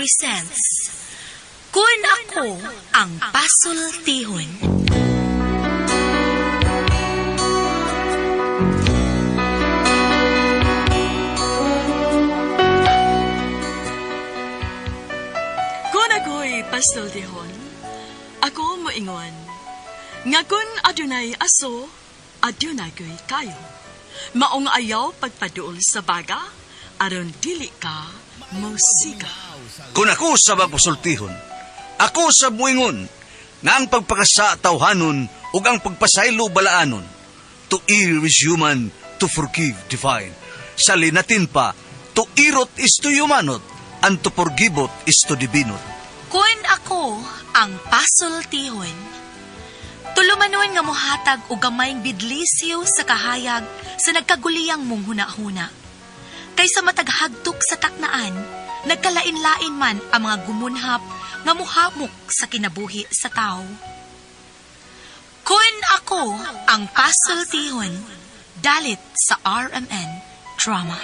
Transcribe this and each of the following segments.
presents Kun Ako Ang Pasultihon. Kun ako'y pasultihon, ako moingon. Nga kun adunay aso, adunay ko'y kayo. Maong ayaw pagpaduol sa baga, aron dili ka musika. Kung ako sa magpasultihon, ako sa buingon, nga ang pagpakasa tawhanon ug ang pagpasaylo balaanon. To err is human, to forgive divine. Sa linatin pa, to irot is to humanot, and to forgivot is to divinot. Kun Ako Ang Pasultihon. Tulumanon nga mohatag og gamayng bidlisyo sa kahayag sa nagkaguliyang mong huna-huna. Kaysa mataghagtok sa taknaan, nagkalain-lain man ang mga gumunhap nga muhamok sa kinabuhi sa tao. Kun Ako Ang Pasultihon, dalit sa RMN Drama.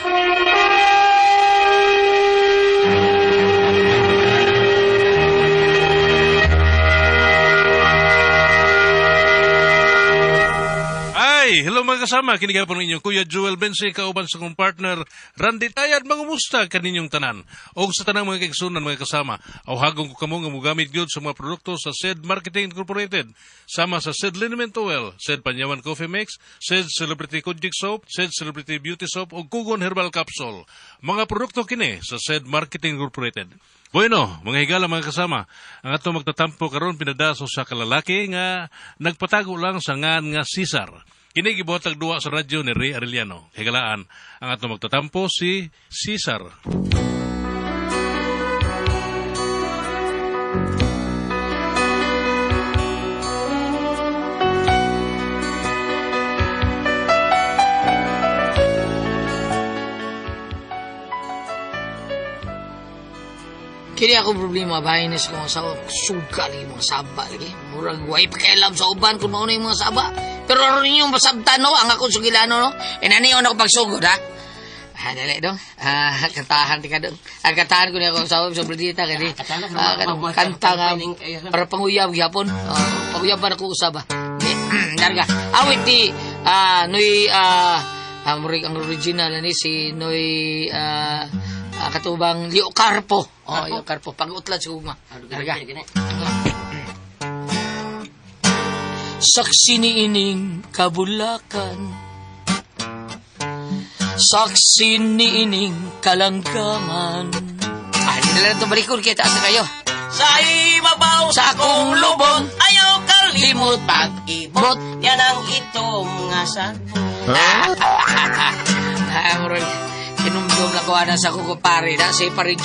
Ay, hello mga kasama, kiniga po ninyo Kuya Joel Bensi, kauban sa kong partner Randy Tayad, mangumusta kaninyong tanan o sa tanang mga kaigsunan mga kasama. Awhagong ko kamo nga mugamit gyud sa mga produkto sa SED Marketing Incorporated, sama sa SED Liniment Oil, SED Panyawan Coffee Mix, SED Celebrity Kojic Soap, SED Celebrity Beauty Soap o Kugon Herbal Capsule. Mga produkto kini sa SED Marketing Incorporated. Bueno, mga higala mga kasama, ang ato magtatampo karon pinadaso sa kalalaki nga nagpatago lang sa ngan nga Cesar. Kini gibuhatag duwa sa radyo ni Ray Arellano. Higalaan, ang ato magtatampo si Cesar. Kini ako problema bahay ni sa mga asawa. Suga lagi mga saba lagi. Murag way pakialam sa uban kung mauna yung mga saba. Pero rin yung masabtan no, ang akong sugilano no. E naniyon ako pagsugod ha. Dali dong. Kantahan ka dong. Ang kantahan ko niya akong asawa sa bladita. Kanta nga para panguyab gyapon. Panguyab ba na ko usaba. Darga. Awit ni Noy ang original ni si Noy katubang Leo Carpo. Leo Carpo. Pag-utlan si Uma. Darga. Saksi ni ining kabulakan, saksi ni ining kalanggangan. Hindi na lang ito balikod, kita sa kayo. Sa ibabaw Sa akong lubon, ayaw kalimot pag-ibot. yan ang itong ngasan. Kinumdum na ko na sa kukupare na si Pare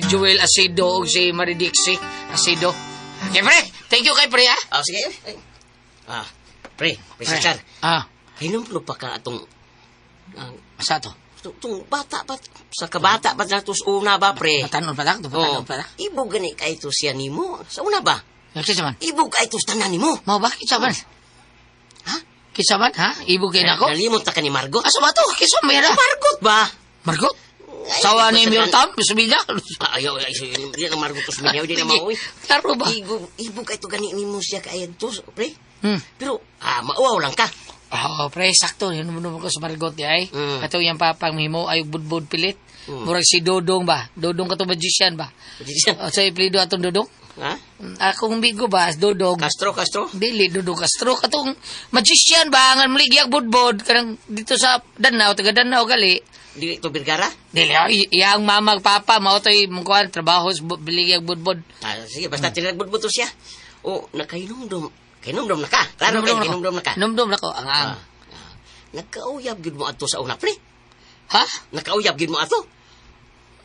Joel Asido o si Maridixie Asido. Okay, pre. Thank you kay pre, ha? Sige. Pre, Cesar. Hinom pa ka atong Sa to? itong bata pa. Sa kabata pa na ito sa una ba, pre? Patanon pa lang? Patanon pa lang? Ibog gani ka ito siya ni mo. Sa una ba? Kitsa man? Ibog ka ito sa tanan ni mo. Mau ba? Kitsa man? Ha? Kitsa man, ha? Ibog kayo na ako? Nalimot ta ka ni Margot. Asa ba to? Kitsa man yan, ha? Margot ba? Margot? Sawa ni Miltam? Subida? Ayaw. Hindi na Margot to suminyaw. Hindi na mauwi. Klaro ba? Ibog ka ito gani ni mo siya kaayan to, pre. Pero, Hmm. mauwaw lang ka. Pre, sakto. Hinumdum ko sa Margot, ay. Kato yung papang himo ay budbud pilit. Hmm. Murag si Dodong ba? Dodong kato magician ba? Sa iplido atong Dodong? Ha? Akong bigo ba? Dodong. Castro? Dili, Dodong Castro. Katong magician ba? Ang maligyak budbud. Karang dito sa Danao, taga Danao gali. Dili to Birgara? Dili, iyang mamag papa, mautoy mungkuhan, trabaho, biligyak budbud. Sige, basta tinagbudbud to siya. O, nakainomdom. Kainomdom na ka. Klaro kayo, kainomdom na ka. Numdum na ko, ang. Nagkauyab gid mo ato sa una, pre. Ha? Nakauyab gid mo ato.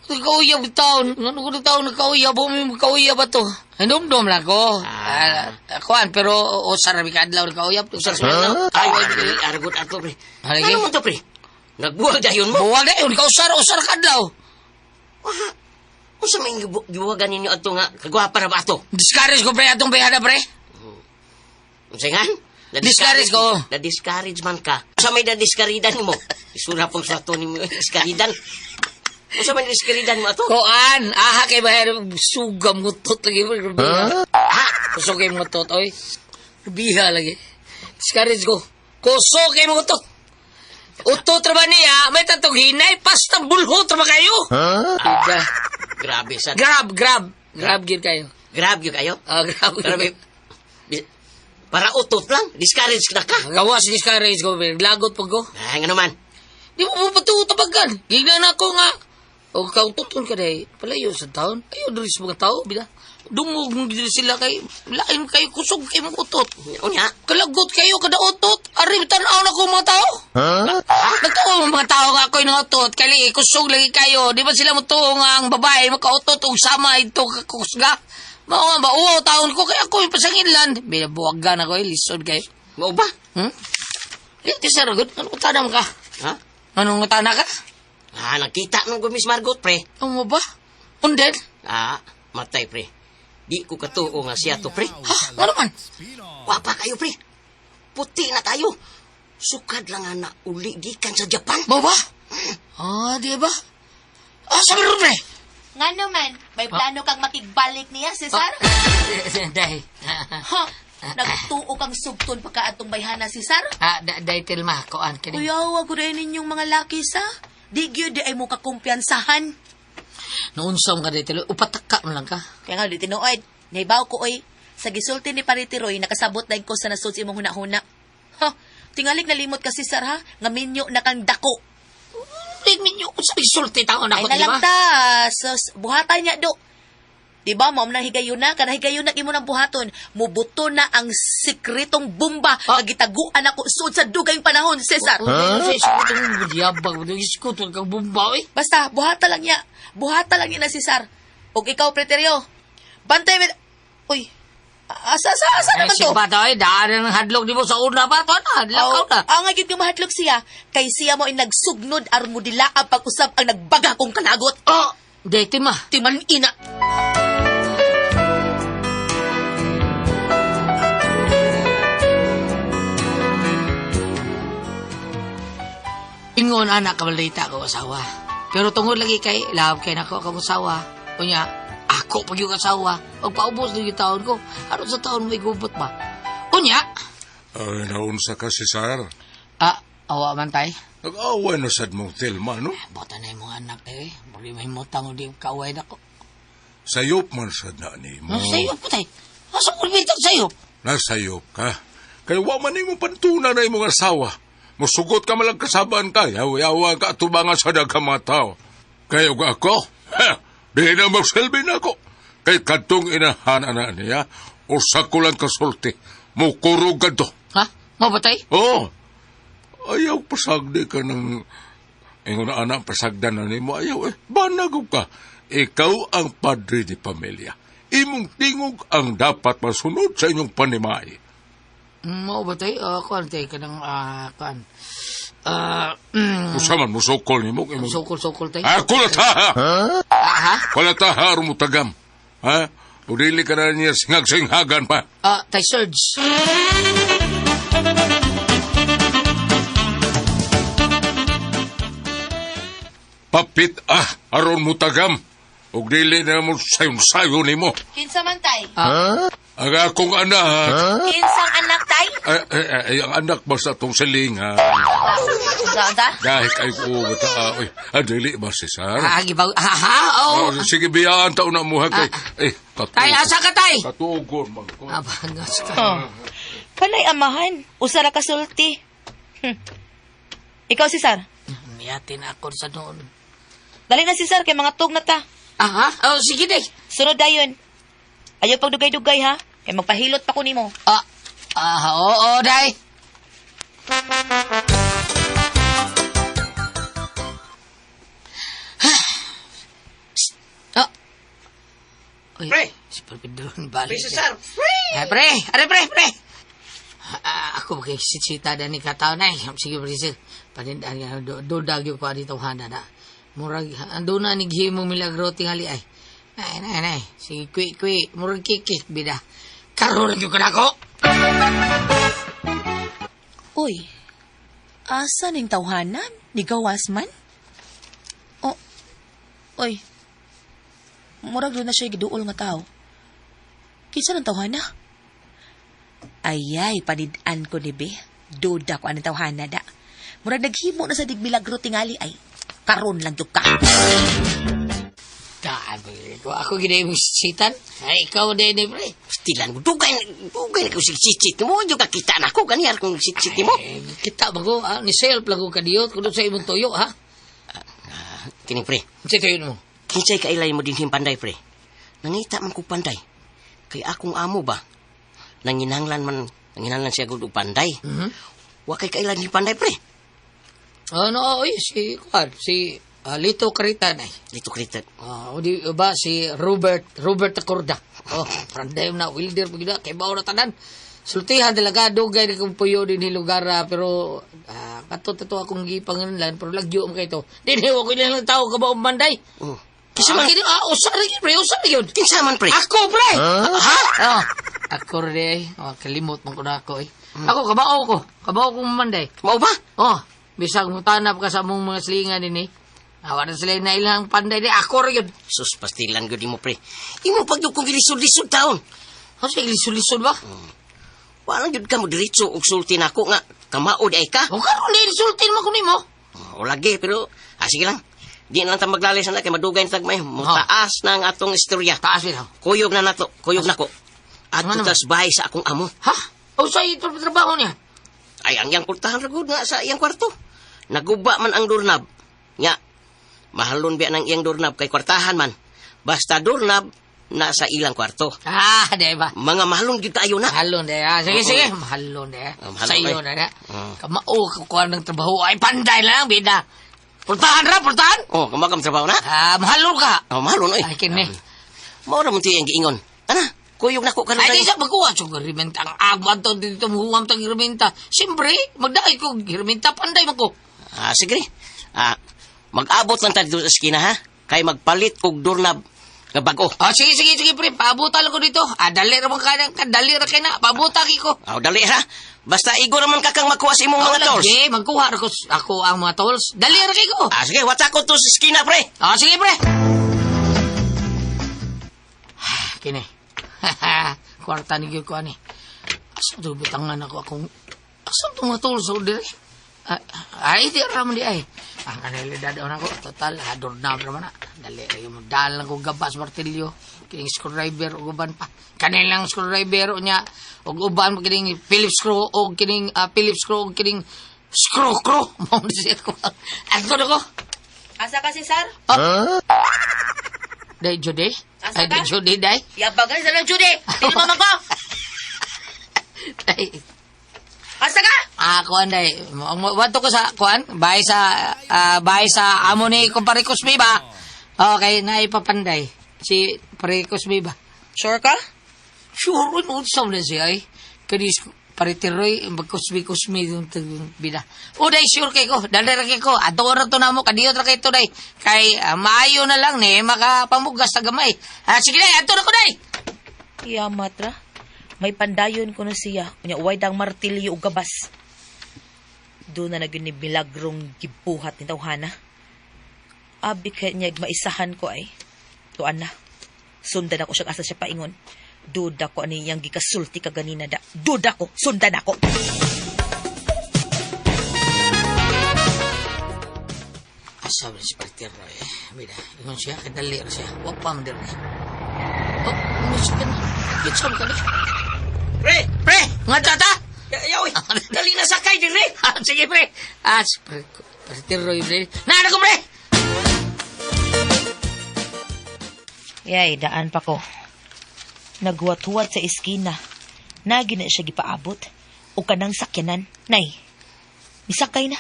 Nagkauyab taon. Ano ko na taon nagkauyab? Nagkauyab ba to? Numdum na ko. Kuan, pero usarabi ka adlaw nagkauyab. Usar sa mga ay, aragot ato, pre. Haligi. Ano mo to, pre? Nagbuwag dayon mo? Buwag na yun, usar ka adlaw. Kung sa may gibuwagan ninyo ato nga, kagwapa na ba ato? Discourage ko, pre, atong bayada, pre. Unsa nga? Discourage ko. Na-discourage man ka. Sa may na-discaridan mo. Isura pong sa to ni mo. Discaridan. Usa man diskiridan mo ato? Koan, aha kay bahir sugam ngutot lagi. Ha? Kusog kay ngutot, oy. Biha lagi. Discourage ko. Kusog kay ngutot. Utot ra ba niya? May tatong hinay, pasta bulhot ra ba kayo? Ida. Grabe sad. Grab. Grab gid kayo. Grab gyud kayo. Grab. Grabe. Para utot lang, discourage na ka. Gawas discourage ko, lagot pag ko. Ay, nga naman. Di mo mapatuutabagan. Gignan ako nga. O kaututon ka dahi. Palayo sa taon. Ayaw dali sa mga tao. Bila. Dumog mo dili sila kay. Lain kayo kusog kayo mga utot. Unya. Kalagot kayo kada utot. Ari, tanaw na ko mga tao. Nagtuo mga tao nga ako'y nangutot. Kali, kusog lagi kayo. Di ba sila mutuo nga ang babae makautot o sama ito kakusga. Mao nga ba, taon ko kaya ako'y pasanginlan. Binabuwagan ako lisod kayo. Mo ba? Iti sir, anong tanam ka? Ha? Anong tana ka? Nakita nung Miss Margot, pre. Ano mo ba? Unded? Matay, pre. Di ko katuo nga siya to, pre. Ha? Ano man? Wapa kayo, pre. Puti na tayo. Sukad lang nga na uli gikan sa Japan. Ba ba? Di ba? Sabi rin, pre. Nga naman, may plano kang makigbalik niya, Cesar? Dahi. Ha? Nagtuo kang sugton pagka atong bayhana, Cesar? Dahi tilma, koan ka din. Kuya, wag rin ninyong mga laki sa. Di gyud di ay mo kakumpiyansahan. Naunsaw ka dahi tilo, upatakka mo lang ka. Kaya nga, di tinuod. Naibaw ko, oy. Sa gisulti ni Paritiroy, nakasabot na ko sa nasuds imong huna-huna. Ha? Tingali nalimot ka, Cesar, ha? Nga minyo na kang dako. Minyo, sa isulti taon ako, Ay nalagta. Sus, buhatan niya, do. Diba, mo nang higayuna, kada higayuna imo nang buhaton, mubuto na ang sikretong bomba nga gitaguan ako suod sa dugayng panahon, Cesar. Sa isulti mo, diyabag mo, iskuto kang bumba, eh. Basta, buhata lang niya. Buhata lang niya na, Cesar. O ikaw, Preterio, bantay mo. Uy, asa naman to? Si Bata, daan ng hadlok di mo sa una pa. Hadlok ka na. Ang agad nga mahatlog siya, kay siya mo ay nagsugnod armudila ang pag-usap ang nagbaga kong kalagot. Dati ma. Timan ina. Ingon anak kabalita ko asawa. Pero tungod lagi kay love kay nako akong asawa. Kunya, ako pag yung asawa. Pag paubos na yung taon ko, ano sa taon mo igubot ba? Kunya. Ay, naunsa ka, Cesar. Awa man tay. Nag-away na sad mong Telma, no? Bota na yung mga anak eh. Bali may mutang o di kaway na ko. Sayop man sad na ni mo. Sayop po tay. Asa mo bitang sayop? Nasayop ka. Kaya wa man mo pantuna na imong asawa. Musugot ka malang kasaban ka. Yawa ka tubangan sa daghang mga tao. Kaya ako, di na magselbi na ako. Kay kadtong inahanan na niya, usa ko lang kasulti. Mukurog ka to. Ha? Mo ba tay? Oo. Ayaw pasagdi ka ng... Ingon na anak, pasagdan na ni mo. Ayaw banag ka. Ikaw ang padre di pamilya. Imong tingog ang dapat masunod sa inyong panimay. Mo ba tay? Kuan tay ka ng... Kuan. Usaman mo sokol ni mo. Sokol tay. Kulataha! Ha? Kulataha rumutagam. Ha? Udili ka na niya singag-singhagan pa. Tay Serge. Papit aron mutagam. Ug dili na mo sayon-sayon ni mo. Kinsa man tay? Ang akong anak. Kinsang anak tay? Ang anak ba sa tong siling, ha? Unsa? Dahil kay ko, bata, dili ba, Cesar? Gibaw. Oo. Sige, biyaan taon na mo, ha, kay, Tay, asa ka, tay? Katugon, man ko. Abangas ka. Kanay amahan, usara kasulti. Ikaw, Cesar? Miyatin ako sa noon. Dali na, Cesar, kay mga tug na ta. Sige, day. Sunod dayon. Ayaw pagdugay-dugay, ha? Kay magpahilot pa ko nimo. Oo, day. Uy, Pre! si Pedron balik. Pre, Cesar! Pre! Pre! Ako kay sita ni kataw na. Sige, pre, sir. Panindan nga, dodag yung pa dito handa na. Murag, ando na nighimo milagro tingali ay. Nay. Sige, kwi. Murag kikik, bida. Karoon lang yung kanako. Uy, asa ning tawhanan? Ni gawas man? Oy, murag doon na siya giduol nga tao. Kinsa ng tawhana? Ayay, panidan ko ni Be. Duda ko anong tawhana da. Murag naghimo na sa digbilagro tingali ay. Karon lang yung ka. Dami ko. Ako ginay mo sitan. Ay, ikaw din, pre. Stilan ko, dugay na ko siksitsit mo. Yung kakita na ko, ganyan kung siksitsit mo. Eh, kita ba ko, ni self lang ko kadiyot. Kung sa imong tuyo, ha? Kini, pre. Kasi tuyo mo. Kinsay kailay mo din him panday, pre. Nangita man ko panday. Kay akong amo ba? Nanginanglan siya gud og panday. Wa kay kailay him panday, pre. Ano, oy, si Lito Caritan ay. Dito kritet. O di ba si Robert Tacorda. Oh, panday na wilder pagida kay bawo na tanan. Sultihan talaga dugay ni kung puyo din ni lugar pero kato akong gipanganlan pero lagyo am kay to. Dinhi ko ilang tao ka ba panday. Kisa man kini usari yun. Kinsa man, pre? Ako pre. Ha? Oh. Ako re. Oh, kalimot man ko na ako eh. Ako kabao ko manday. Mao ba? Oh, bisag mo tanap ka sa mong mga silingan din eh. Awa na sila na ilang panday di ako rin yun. Sus, pastilan gud mo, pre. Imo pag yung kung gilisod-lisod taon. Ano siya lisod-lisod ba? Walang jud ka mo diretso og sulti nako nga kamaod ay ka. O karon di lisultin mo kunin mo. O lagi pero sige lang. Di na lang ta maglalay sana kay madugay na tagmay. Mutaas na ang atong istorya. Taas bitaw. Kuyog na nato, kuyog nako. At Ano tutas bahay sa akong amo. Ha? O sa ito trabaho niya? Ay ang yang pultahan ra gud nga sa iyang kwarto. Naguba man ang doorknob. Nya mahalon biya ng iyang doorknob kay kwartahan man. Basta doorknob na sa ilang kwarto. Di ba? Mga mahalon gyud tayo na. Mahalon de. Sige. Mahalon de. Mahalon, Sa iyo eh. na. Kamao kukuha ng trabaho. Ay, panday lang, bida. Pultahan ra, pultahan. Oh, kamagam trabaho na. Mahalon ka. Oh, mahalon oy. Ay, kini. Mao ra man tiyo ang giingon. Ana, kuyog nako karon. Ay, di sa magkuha. So, girimenta. Ang agwan to dito muhuam tang girimenta. Siyempre, magdakay ko girimenta. Panday man ko. Sige. Mag-abot lang tayo sa eskina ha. Kay magpalit og doorknob nga bago. Sige, pre. Paabuta lang ko dito. Dali ra man dali ra kay na. Paabuta ko. Dali ha. Basta igo naman ka kang makuha sa imong mga tools. Sige, magkuha ako ang mga tools. Dali ra kay ko. Sige, wata ko to sa eskina, pre. Sige, pre. Kini. Kwarta ni ko ani. Asa do bitangan ako akong asa to mga tools so dire. Ay, di ra man di ay. Ang kanilidad ako total hador na naman na. Dali ra yung dal lang ko gabas martilyo. Kining screwdriver o uban pa. Kanilang screwdriver nya og uban mo kining Phillips screw o kining Phillips screw o kining screw. Mo di ko. Ako ko. Asa kasi, sir? Day Judy. Asa Ay, ka? day Judy, day. Yabagan sa lang, Judy. Tino mama ko. Day. Asa ka? Kuan day. Wato ko sa kuan, bahay sa amo ni kumpare Kusmi ba? Okay, naipapanday. Si pare Kusmi ba? Sure ka? Sure, no sa na siya ay. Kadis pare Tiroy, magkusmi yung bida. O day, sure kay ko. Dali ra kay ko. Adoro to na mo, kadiyot ra kay to day. Kay maayo na lang ni, makapamugas na gamay. Sige day, adoro ko day. Yamat ra. May pandayon ko na siya. Kunya uway dang martilyo o gabas. Doon na nagyon ni milagrong gibuhat ni tawhana. Abi kaya niya maisahan ko ay. Tuan na. Sundan ako siya asa siya paingon. Duda ko ani yang gikasulti ka ganina da. Duda ko. Sundan ako. Asa ba si pare Tiroy? Bida, ingon siya, kadali ra siya. Huwag pa madir na. Oh, miss ka na. Kitsa ka na. Pre. Nga tata! Yaoy. Dali na sakay dire. Sige, pre. Si pare Tiroy, pre. Nada ko, pre! Yay, daan pa ko. Naghuwat-huwat sa iskina. Nagi na siya gipaabot. O kanang sakyanan. Nay, misakay na.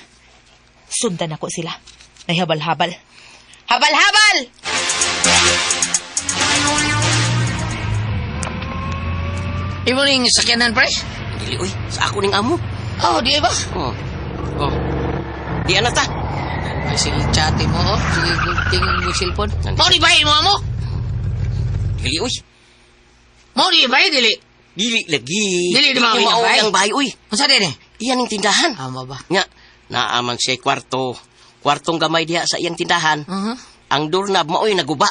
Sundan ako sila. Nay, habal-habal. Habal-habal! Imo ning sakyanan, pre? Dili oy, sa ako ning amo. Oh, di ba? Oh. Di ana ta. Ay, sige, chati mo, oh. Sige, tingin mo cellphone. Mo di ba mo? Dili oy. Mo di ba, dili? Dili lagi. Dili di ba Di mao bahay? ang bahay oy. Masa din eh? Iyan ang tindahan. Ama ba? Nya, naamang siya kwarto. Kwartong gamay diha sa iyang tindahan. ang doorknob mao'y naguba.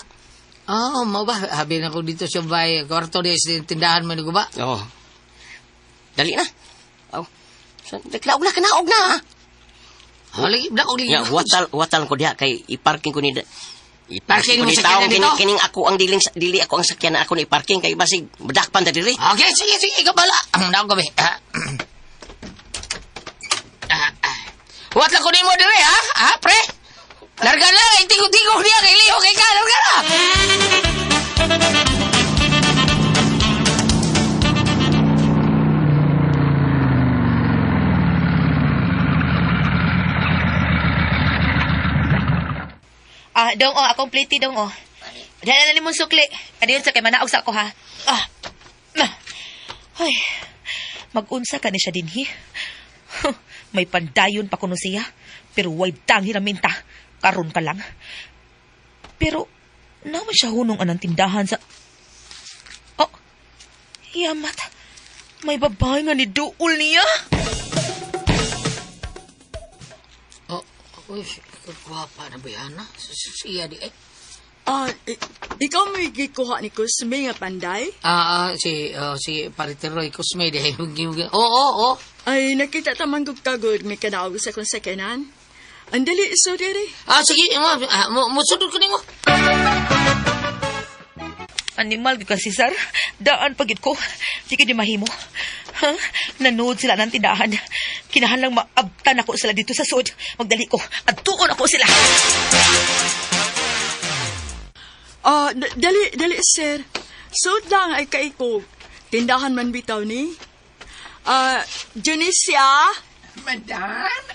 Oh, mo ba? Habi na ko dito sa bay. Kwarto di sa tindahan mo ba? Oo. Dali na. Oh. Naklaog na, kanaog na. Lagi, blaog lagi. Ya, watal ko diha kay iparking ko ni Parking mo ni sakyanan taong dito? kining ako ang dili ako ang sakyan na ako ni parking kay basig bedakpan ta diri. Okay, sige, ikaw bala. Naog gabi. Huwag lang kunin mo dire, ha? Pre? Larga na, tingog-tingog niya kay Leo, kay ka, larga na! Dong, akong plate dong, Dala na mong sukli. Ano yun sa kay manaog sa ako, ha? Ay, mag-unsa ka ni siya din, May pandayon pa kuno siya, pero way tangi na minta. Karon ka lang. Pero, naman siya hunong anang tindahan sa... Oh, yamat. May babae nga ni Duol niya. Oh, uy, gwapa na ba yan, ha? Siya di, Ikaw may gikuha ni Kusme nga panday? Si Pariteroy Kusme, di, Oo. Ay, nakita tamang kagod may kanaog sa kong sakinan. Ang dali, so diri. Sige, musudod ko nimo. Animal ka, Cesar. Daan pagit ko. Di ka di mahimo. Nanood sila ng tindahan. Kinahanglang maabtan ako sila dito sa sud. Magdali ko. At tuon ako sila. Dali, sir. Suot lang ay kaikog. Tindahan man bitaw ni. Junicia? Madam?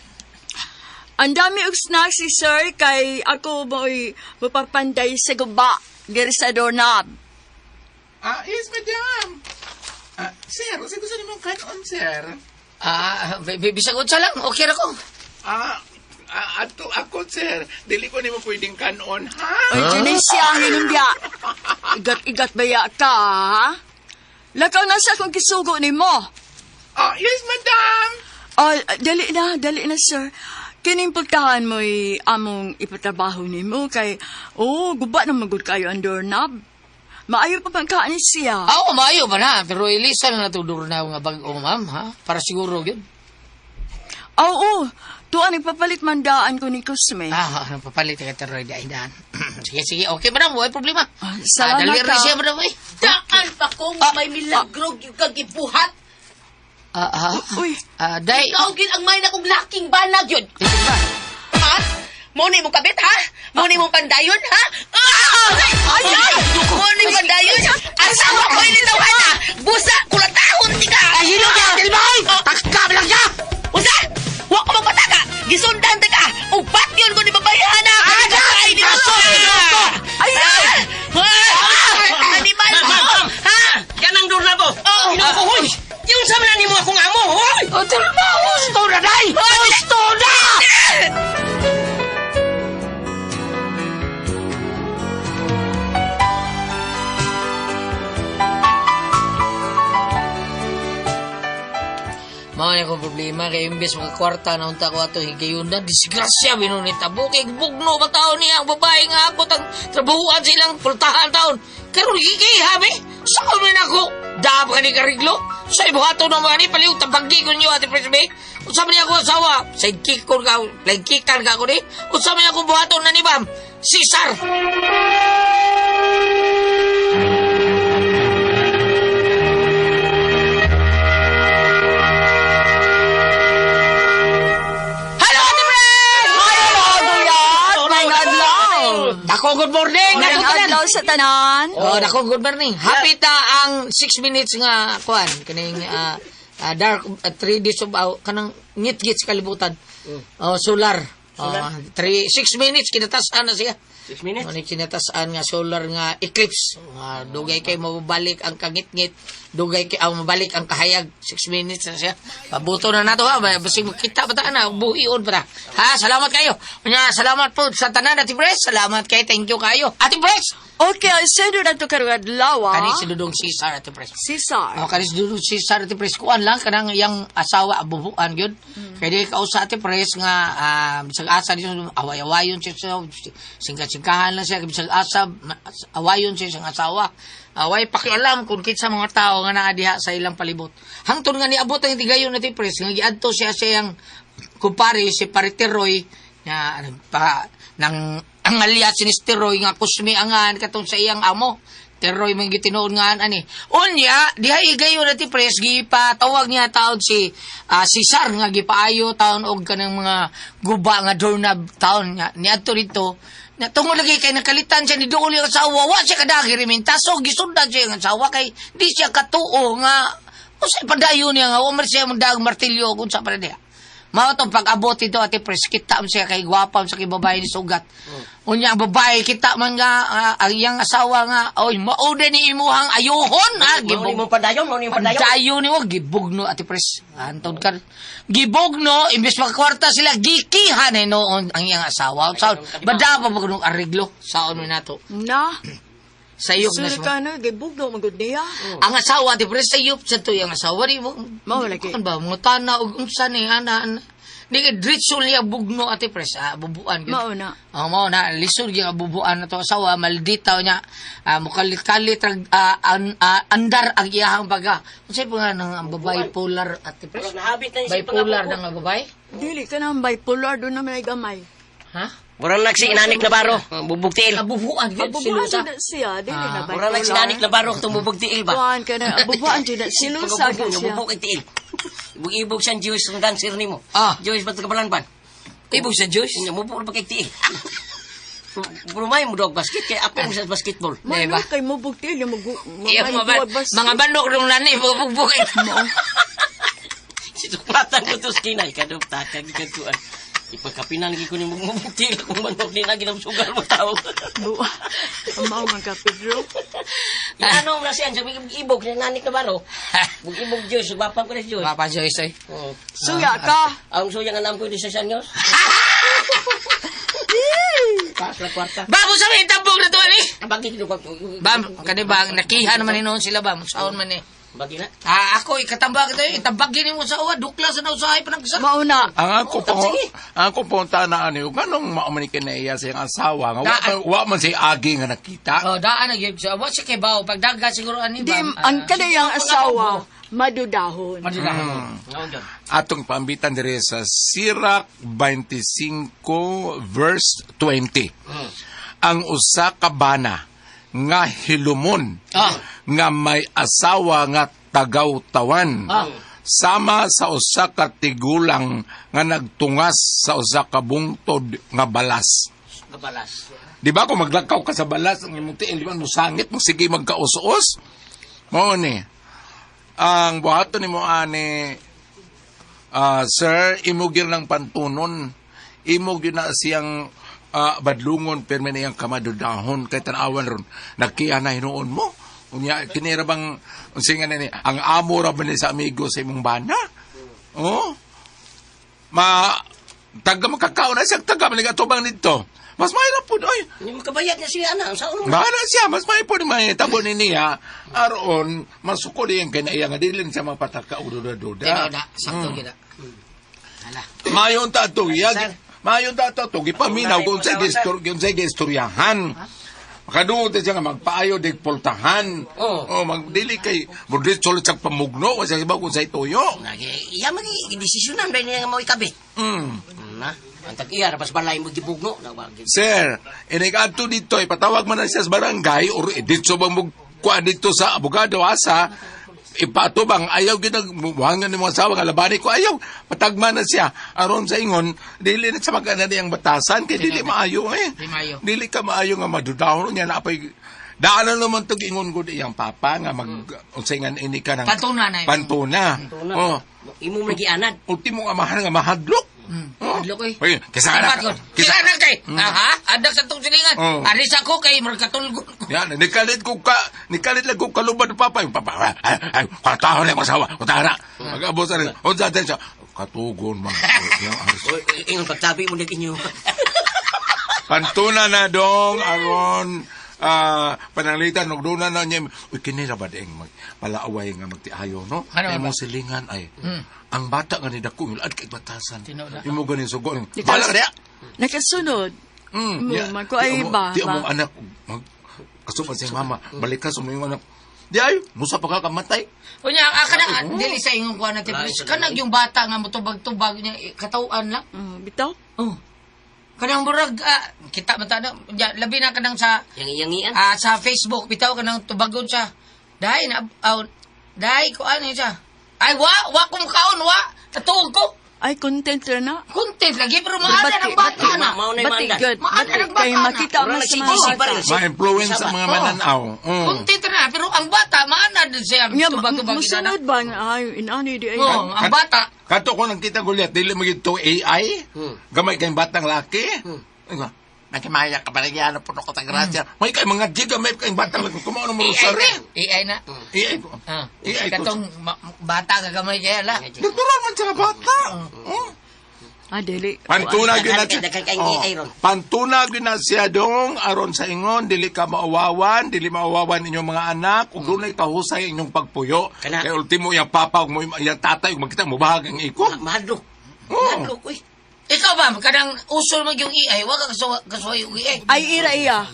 Ang dami og snacks si sir kay ako mo'y mapapanday sa guba. Diri sa doorknob. Yes, madam. Sir, gusto niyo mong kanon, sir? Bisag unsa lang, okay ra ko. Ako, sir. Dili ko nimo pwedeng kanon, ha? Ay, Junicia, hinundya. Igat-igat baya ka, ha? Lakaw na sa akong kisugo ni mo. Yes, madam. Dali na, sir. Kining pagtahan mo'y among ipatrabaho ni mo kay, guba na magod kayo ang doorknob. Maayo pa pangkaan ni siya. Maayo pa na. Pero ilisa na natudor na nga bag-o, ma'am, ha? Para siguro yun. Tuan nagpapalit mandaan ko ni Kusme. Napapalit ka teroy di aidan. Sige, okay, madam, wala problema. Salamat Dali ka. rin siya, madam, eh. Daan pa kung may milagro yung kagibuhat. Uy. Day. Ikaw gin ang may nakong laking banag yun. Ba? Ha? Muni mong kabit, ha? Muni mong pandayon, ha? Ay! Muni mong pandayon? Asawa ko ilitawan na! Busa! Kulatahon ti ka! Ay, hilo ka, Tilbay! Takka lang ka! Usa! Huwag ko magpataka! Gisundan ta ka! Upat yun ko ni babayahan na! Ay, di ba? Ay! Animal mo! Ha? Yan ang doorknob mo. Oo! Hoy! Yung sa manan nimo akong amo, hoy! Tilbay! Gusto na, day! Gusto na! Mga akong problema kay imbes mga kwarta na unta ko ato higayunan disgrasya binunit tabo kay bugno ba taon niya ang babae nga abot ang trabahuan silang pultahan taon karon higay habi sa man ako dab ka ni kariglo sa ibuhato na mga ni paliw tabanggi ko niyo ati presbe unsa man ako asawa sidekick ko ka sidekikan ka ko ni unsa man ako buhaton na ni Bam Cesar. Dako, good morning! Ngayong adlaw sa tanan. Dako, good morning. Hapit na ang 6 minutes nga, kuan, kaning dark 3 days of, kanang ngit-ngit sa kalibutan. Solar. 6 minutes, kinatasan na siya. 6 minutes? Kinatasan nga solar nga eclipse. Dugay kay mabalik ang kangit-ngit. Dugay kay mabalik ang kahayag. 6 minutes na siya. Pabuto na nato ha. Basig kita pa na. Buhion pa na. Ha? Salamat kayo. Salamat po sa tanan, Ate Pres. Salamat kayo. Thank you kayo. Ate Pres! Okay, sino na ito karong adlaw, Kani si Dudong Cesar, Ate Pres. Cesar. Kani si Dudong Cesar, Ate Pres. Kuan lang, kanang yang asawa, abubuan yun. Kaya di ka sa Ate Pres nga, sa asa niyo, away-awayon siya, singkat Tingkahan lang siya, bisag asab, awayon siya siyang asawa. Away pakialam kung kitsa mga tao nga naa diha sa ilang palibot. Hangtod nga niabot ang tigayon na tipres, nga giadto siya siyang kumpare, si Pariteroy, na nang ang alias si Steroy nga kusmi angan katong sa iyang amo. Teroy man gitinuod nga ani. Unya, diha igayon na tipres, gipatawag niya taon si Cesar nga gipaayo taon og kanang mga guba nga doorknob taon nga. Niadto dito, na tungod lagi kay nakalitan siya ni Dool yung asawa, wa siya kadagi riminta, so gisundan siya yung asawa kay di siya katuo nga, usay padayon niya nga, umar siya magdagang martilyo kung sa pala niya. Mao tong pag-abot ito ati pres, kita man siya kay gwapa sa kay babae ni sugat. Unya ang babae kita man nga ang iyang asawa nga, oy mao ni imuhang ayuhon ha, Mao ni mo padayon, mao ni mo padayon. Padayon ni mo gibugno ati pres. Antod ka gibugno imbes magkwarta sila gikihan noon ang iyang asawa. Sa bada pa bagong arreglo saon mo nato. Na, Sayop na suri siya. ka na, gibugno, magod niya. Ang asawa ati pres sayop sa to yung asawa di mo. Mao lagi. Kan ba mo tana og unsa ni ana. Di diretso niya bugno ati pres, bubuan gyud. Mao na. Mao na lisod gyud bubuan na to asawa malditaw niya. Mukalit-kalit andar ang iyahang baga. Unsay po nga nang babae polar ati pres? Nahabit na siya Bipolar na nga babae? Dili ka na bipolar, doon naman ay gamay. Ha? Murang nagsi inanik na baro, bubugtiil. Abubuan gyud Abubuan silusa. siya siya, dili na bipolar. Murang nagsi inanik na baro, itong bubugtiil ba? Buwan ka na, abubuan siya, silusa gyud siya. Bubug kay tiil. Ibog siyang Jewish ng dancer ni mo. Ah. Jewish ba't kabalanban? Ibog sa Diyos? Mubog ba kay tiil? Rumay mo dog basket, kaya ako mo sa basketball. Mano kay mo bugtil yung Iya mga bandok nung nani bugbugay mo. Situpatan ko to skinay, kadong takag kaduan. Ipagkapinan lagi ko ni mubugtil kung manok ni lagi ng sugar mo tao. buwa. Amaw man ka Pedro. Ano mo na siya, sabi ibog na nanik na baro. Ibog Jewish, bapang ko na Jewish. Papa Joyce ay. Suya ka. Ang suya nga naman ko sa sanyos. Paas na kwarta. Babo sa may tabog na to ni. Bagi ko Bam, kani ba nakihan man ni noon sila ba? Saon man ni. Bagi na. Ako ikatambag ito, itabagin mo sa uwa, dukla sa nausahay panagsa. Mauna. Ang ako punta na ano, ganong maumanikin na iya sa iyang asawa, nga wa man si Agi nga nakita. Oh, daan na gyud sa wa siya kay bawo pagdaga siguro ani Di, ba. ang kanayang asawa, madudahon. Atong pambitan dire sa Sirach 25 verse 20. Ang usa ka bana nga hilumon nga may asawa nga tagaw-tawan sama sa usa ka tigulang nga nagtungas sa usa ka bungtod nga balas. Kabalas. Di ba kung maglakaw ka sa balas ang imong tiil, di ba musangit mo sige magkaus-us? Mao ni. Ang buhaton nimo ani sir, imugir ng pantunon. Imugir na siyang badlungon perme na iyang kamadudahon kay tanawan ron nagkiya na hinuon mo. Unya kinira bang unsinga na ni ang amo ra ba ni sa amigo sa imong bana? Oh. Taga makakaon na siya, taga manigatubang nito. Mas mahirap po, oy. Hindi mo kabayag niya siya, ana. Sa ulo. Bahala siya, mas mahirap po ni may tabo ni niya. Aron, masuko din kaya iya nga dilin siya mapataka ududa-duda. Tinoda, sakto gid. Hala. Mayon tato, mayon tato, gipaminaw kung sa gistoryahan. Makaduod siya nga magpaayo dig pultahan. Oh, magdili kay mudlit sulit sa pamugno kasi iba kung sa ituyo. Iya magi desisyonan ba niya nga mo ikabi? Na, ang tag-iya pas balay mo gibugno na ba? Sir, inigadto dito ipatawag man na siya sa barangay or dito bang kuan dito sa abogado asa ipatubang ayaw ginagbuhangan ni mga asawa nga labani ko ayaw patagman na siya aron sa ingon dili na sa magana niyang batasan kay dili maayo dili ka maayo nga madudahon niya na apay daanan naman tug ingon gud iyang papa nga mag unsingan ini ka ng pantuna. Oh imo lagi anad ultimo amahan nga mahadlok. Hadlok eh. Oy, kisa na kay. Adak sa tong silingan. Aris ako kay markatulgon ko. Yan, nikalit lang ko kalubad papa yung papa. Ay, katahon na masawa. Kutara. Mag-abos na rin. O dyan siya. Katugon man. Ingon pagtabi mo nag inyo. Pantuna na dong aron pananglitan og duna na niya. Uy, kinira ba ding palaaway nga magtiayo, no? Ay mo silingan ay. Ang bata nga ni dako milad kay batasan. Imo ganin sugo. Bala ka diya. Nakasunod, Man ko ay iba. Di mo anak, kasuman sa mama, balik ka sa mga anak. Di ay, musa pa ka kamatay. Kunya, kana dili sa ingon kuha natin. Kanang yung bata nga motubag-tubag niya, katauan lang. Bitaw? Oh. Kanang murag, kita mata na, labi na kanang sa, Yang-yangian. sa Facebook, bitaw kanang tubagon siya. Dahil, ko ano siya. Ay, wa kong kaon, tatuog ko. Ay, content ra na. Content lagi, pero maana ng bata na. Mao na Bati mandan. good. Maana ng Kay bata makita Mura mas na mga si bata. Ma-influence sa mga mananaw. Content na, pero ang bata, maana din siya. Nga, Tubag-tubag na. musunod ba nga ay inani di ay. Oh, ang bata. Kato ko nagkita gulyat, dili mo ito AI, gamay kayong batang laki. Nakimaya ka pa rin yan, puno ko tagrasya. May kayo mga jiga, may kayong batang laki, kumaon mo rosary. AI na. AI ko. AI ko. Katong bata kagamay kaya la. Natural man sa bata. Dili. Pantunag yun na siya. Daghang kayong AI ron. Pantunag yun na siya dong, aron sa ingon, dili ka maawawan, dili maawawan inyong mga anak, ug dunay kahusay inyong pagpuyo. Kana. Kaya ultimo yung papa, ug yung tatay, ug magkita mo bahag ang iko. Mahadlok. Oo. Mahadlok, uy. Ikaw ba, kanang usol mag yung AI, wag ka kasuhay yung AI. Ay ira iya.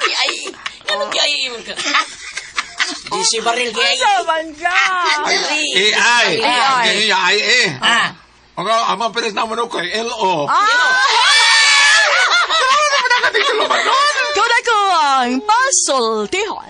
Ay, ano kaya mo ka? Di si Baril kaya Saman ka. AI. AI. Ang mga pinis naman ako kay LO. Kau na ko ang pasultihon.